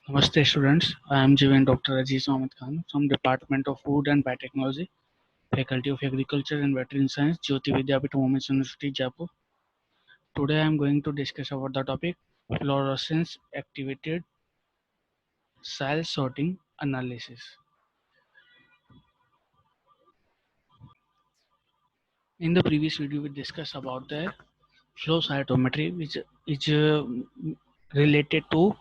Namaste students, I am Jivan Dr. Aziz Ahmed Khan from Department of Food and Biotechnology, Faculty of Agriculture and Veterinary Science, Jyoti Vidyapith Women's University, Jaipur. Today I am going to discuss about the topic fluorescence activated cell sorting analysis. In the previous video we discussed about the flow cytometry which is related to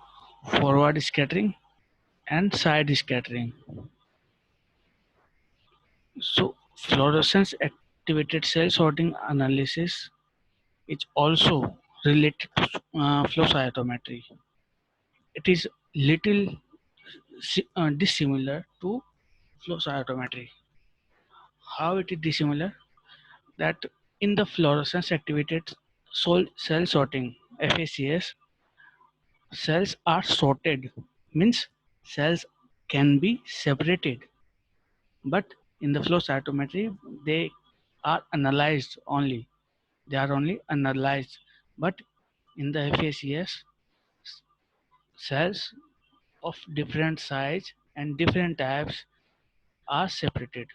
forward scattering and side scattering. So fluorescence activated cell sorting analysis is also related to flow cytometry. It is little dissimilar to flow cytometry. How it is dissimilar? That in the fluorescence activated cell sorting (FACS), cells are sorted, means cells can be separated. But in the flow cytometry, they are analyzed only. They are only analyzed. But in the FACS, cells of different size and different types are separated.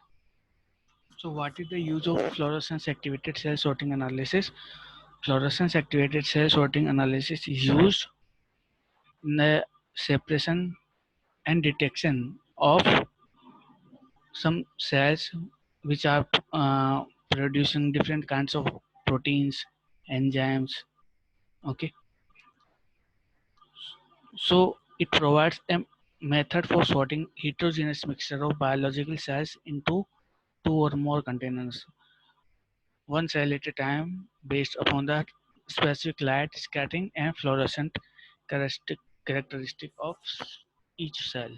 So what is the use of fluorescence activated cell sorting analysis? Fluorescence activated cell sorting analysis is used in the separation and detection of some cells which are producing different kinds of proteins, enzymes. Okay, so it provides a method for sorting heterogeneous mixture of biological cells into two or more containers, one cell at a time, based upon the specific light scattering and fluorescent characteristic of each cell.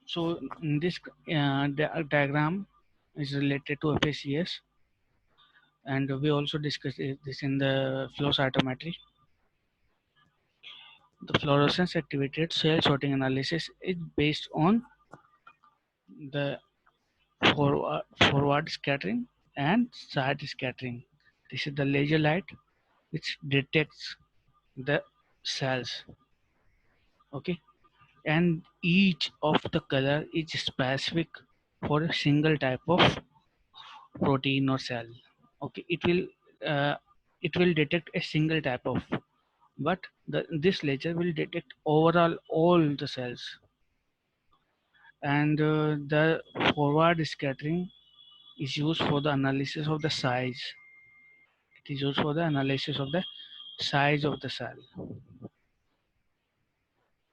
So this diagram is related to FACS, and we also discussed this in the flow cytometry. The fluorescence activated cell sorting analysis is based on the forward scattering and side scattering. This is the laser light which detects the cells. Okay, and each of the color is specific for a single type of protein or cell. Okay, uh, it will detect a single type of, but this laser will detect overall all the cells. And the forward scattering is used for the analysis of the size. It is used for the analysis of the size of the cell,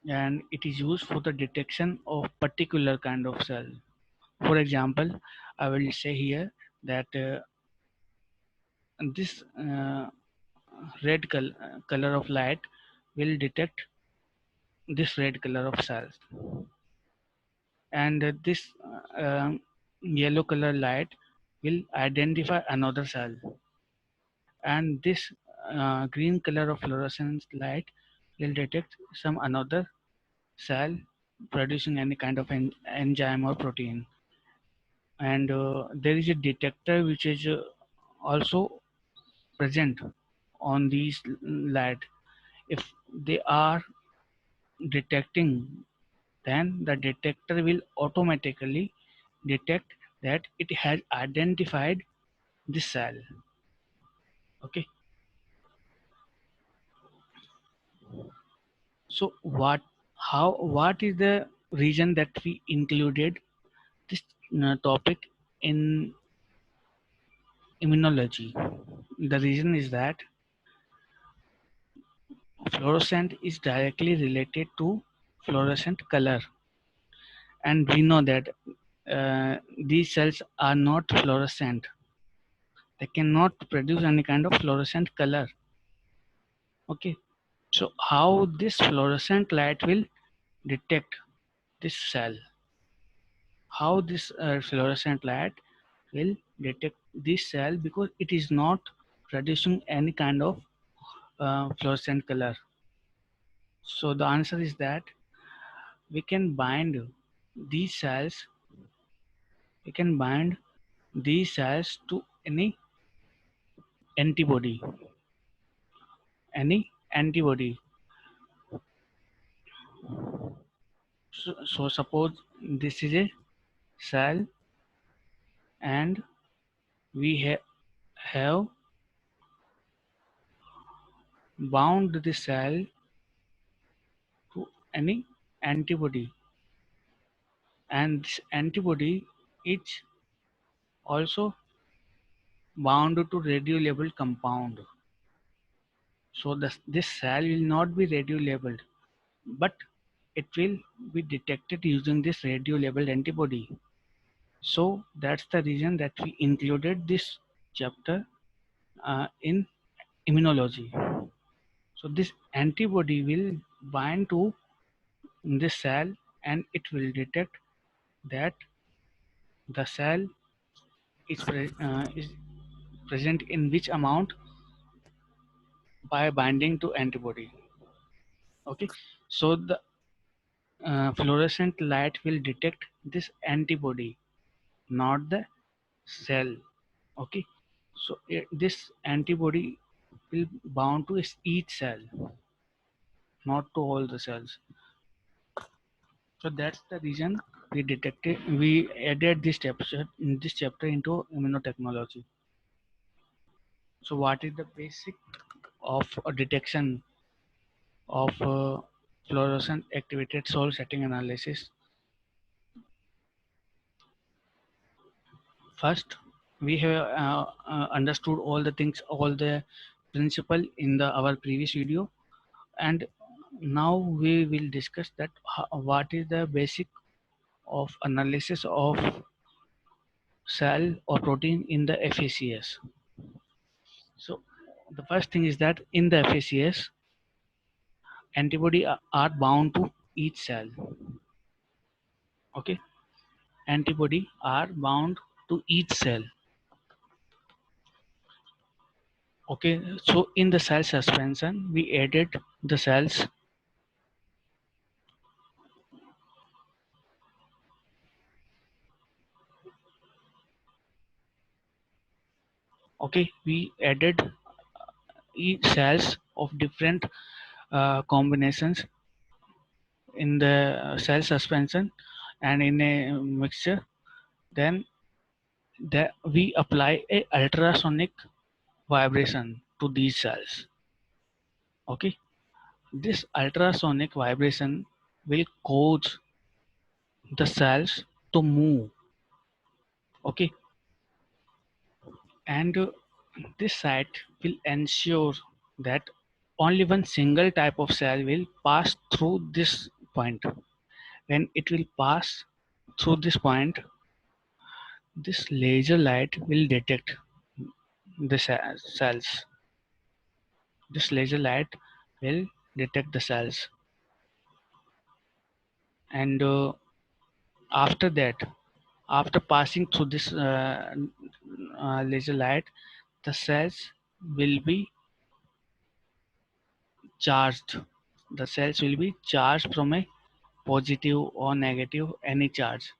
and it is used for the detection of particular kind of cell. For example, I will say here that this color of light will detect this red color of cells, and this yellow color light will identify another cell, and this green color of fluorescence light will detect some another cell producing any kind of enzyme or protein. And there is a detector which is also present on these light. If they are detecting, then the detector will automatically detect that it has identified this cell. Okay, so what is the reason that we included this topic in immunology? The reason is that fluorescent is directly related to fluorescent color, and we know that these cells are not fluorescent. They cannot produce any kind of fluorescent color. Okay, so how this fluorescent light will detect this cell? How this fluorescent light will detect this cell, because it is not producing any kind of fluorescent color? So the answer is that we can bind these cells we can bind these cells to antibody any antibody So suppose this is a cell and we have bound the cell to any antibody, and this antibody is also bound to radiolabeled compound. So this cell will not be radiolabeled, but it will be detected using this radiolabeled antibody. So that's the reason that we included this chapter in immunology. So this antibody will bind to this cell and it will detect that the cell is present in which amount by binding to antibody. Okay, so the fluorescent light will detect this antibody, not the cell. Okay, so this antibody will bound to each cell, not to all the cells. So that's the reason we added this chapter into immunotechnology. So what is the basic of a detection of fluorescent activated soul setting analysis? First, we have understood all the things, all the principle in our previous video, and now we will discuss that what is the basic of analysis of cell or protein in the FACS. So the first thing is that in the FACS, antibody are bound to each cell. Okay, antibody are bound to each cell. Okay, so in the cell suspension, we added the cells. Okay, we added each cells of different combinations in the cell suspension and in a mixture. Then we apply a ultrasonic vibration to these cells. Okay, this ultrasonic vibration will cause the cells to move. Okay, and this site will ensure that only one single type of cell will pass through this point. When it will pass through this point, this laser light will detect the cells. This laser light will detect the cells, and after that, after passing through this laser light, the cells will be charged. The cells will be charged from a positive or negative any charge.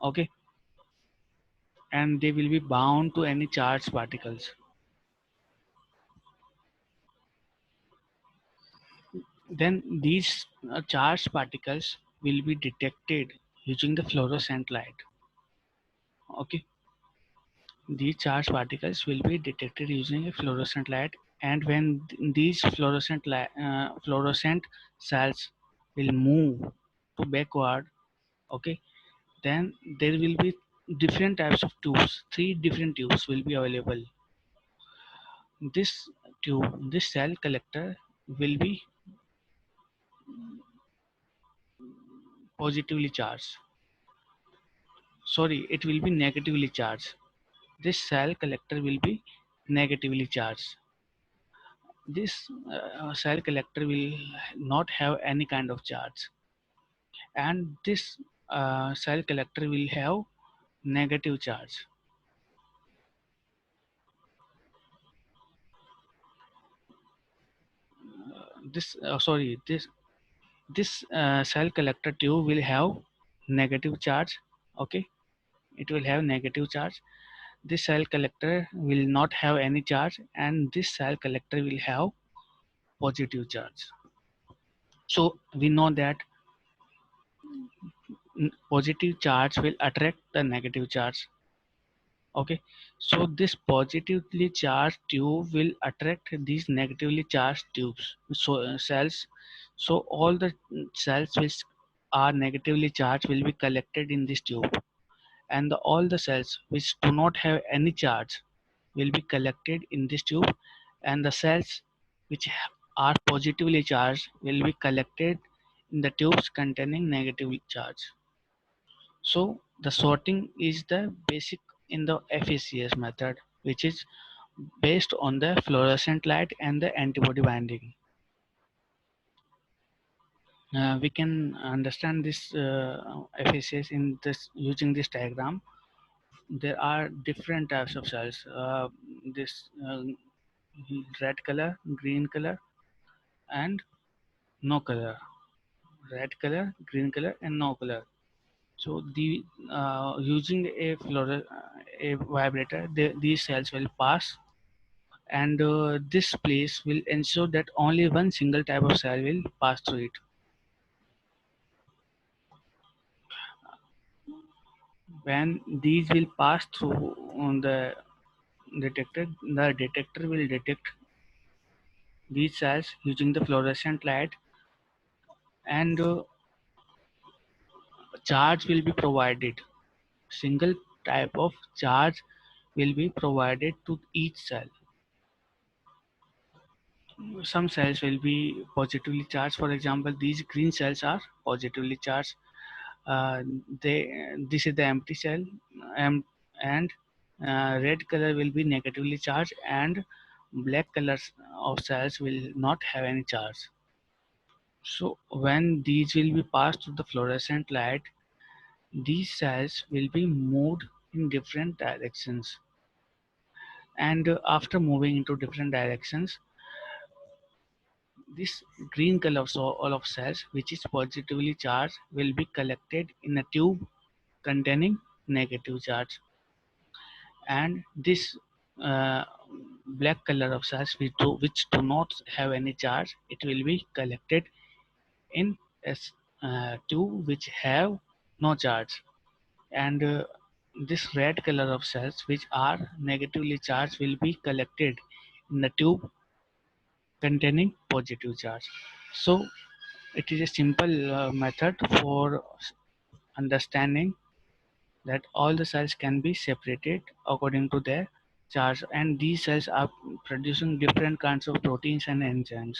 Okay, and they will be bound to any charged particles. Then these charged particles will be detected using the fluorescent light. Okay, these charged particles will be detected using a fluorescent light, and when these fluorescent cells will move to backward, okay, then there will be different types of tubes. Three different tubes will be available. This this cell collector will be positively charged. Sorry, it will be negatively charged. This cell collector will be negatively charged. This cell collector will not have any kind of charge, and this cell collector will have negative charge. This cell collector tube will have negative charge. Okay, it will have negative charge. This cell collector will not have any charge, and this cell collector will have positive charge. So we know that positive charge will attract the negative charge. Okay, so this positively charged tube will attract these negatively charged tubes, so cells. So all the cells which are negatively charged will be collected in this tube, and all the cells which do not have any charge will be collected in this tube, and the cells which are positively charged will be collected in the tubes containing negative charge. So the sorting is the basic in the FACS method, which is based on the fluorescent light and the antibody binding. We can understand this FACS in this using this diagram. There are different types of cells. This red color, green color, and no color. Red color, green color, and no color. So the using a vibrator, these cells will pass, and this place will ensure that only one single type of cell will pass through it. When these will pass through on the detector will detect these cells using the fluorescent light, and charge will be provided. Single type of charge will be provided to each cell. Some cells will be positively charged. For example, these green cells are positively charged. This is the empty cell, um, and red color will be negatively charged, and black colors of cells will not have any charge. So when these will be passed through the fluorescent light, these cells will be moved in different directions, and after moving into different directions, this green color all of cells which is positively charged will be collected in a tube containing negative charge, and this uh, black color of cells which do not have any charge, it will be collected in a tube which have no charge, and this red color of cells which are negatively charged will be collected in the tube containing positive charge. So it is a simple method for understanding that all the cells can be separated according to their charge, and these cells are producing different kinds of proteins and enzymes.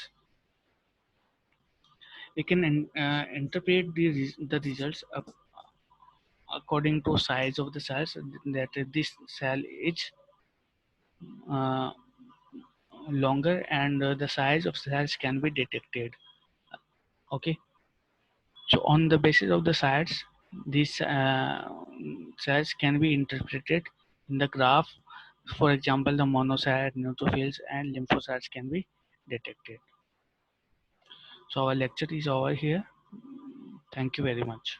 We can interpret the results according to size of the cells, that this cell is uh, longer, and the size of cells can be detected. Okay, so on the basis of the size, these cells can be interpreted in the graph. For example, the monocyte, neutrophils, and lymphocytes can be detected. So our lecture is over here. Thank you very much.